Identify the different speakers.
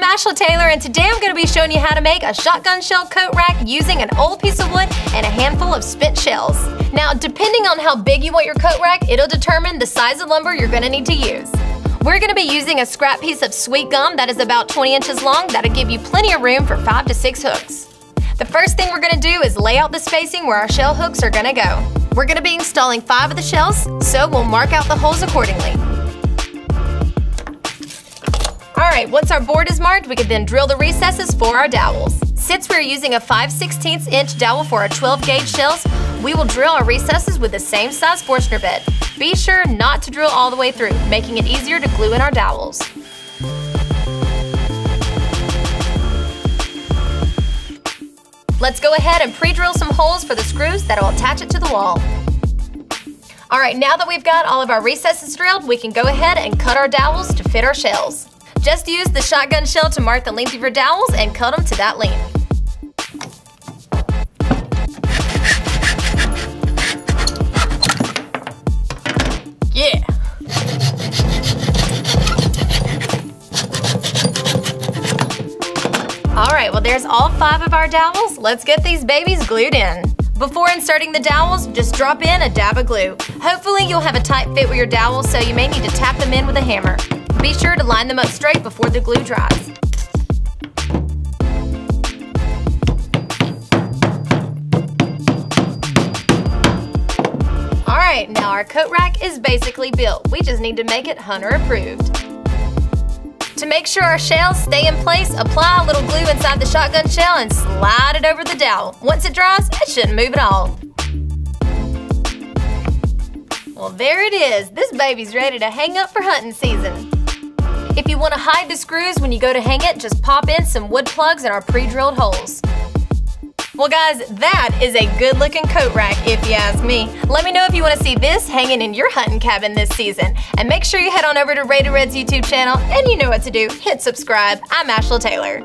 Speaker 1: Ashla Taylor, and today I'm going to be showing you how to make a shotgun shell coat rack using an old piece of wood and a handful of spent shells. Now, depending on how big you want your coat rack, it'll determine the size of lumber you're going to need to use. We're going to be using a scrap piece of sweet gum that is about 20 inches long. That'll give you plenty of room for 5 to 6 hooks. The first thing we're going to do is lay out the spacing where our shell hooks are going to go. We're going to be installing 5 of the shells, so we'll mark out the holes accordingly. Alright, once our board is marked, we can then drill the recesses for our dowels. Since we're using a 5/16 inch dowel for our 12 gauge shells, we will drill our recesses with the same size Forstner bit. Be sure not to drill all the way through, making it easier to glue in our dowels. Let's go ahead and pre-drill some holes for the screws that will attach it to the wall. Alright, now that we've got all of our recesses drilled, we can go ahead and cut our dowels to fit our shells. Just use the shotgun shell to mark the length of your dowels and cut them to that length. Yeah! Alright, well there's all 5 of our dowels. Let's get these babies glued in. Before inserting the dowels, just drop in a dab of glue. Hopefully you'll have a tight fit with your dowels, so you may need to tap them in with a hammer. Be sure to line them up straight before the glue dries. Alright, now our coat rack is basically built. We just need to make it Hunter approved. To make sure our shells stay in place, apply a little glue inside the shotgun shell and slide it over the dowel. Once it dries, it shouldn't move at all. Well, there it is. This baby's ready to hang up for hunting season. If you want to hide the screws when you go to hang it, just pop in some wood plugs in our pre-drilled holes. Well guys, that is a good looking coat rack if you ask me. Let me know if you want to see this hanging in your hunting cabin this season. And make sure you head on over to Rated Red's YouTube channel, and you know what to do. Hit subscribe. I'm Ashla Taylor.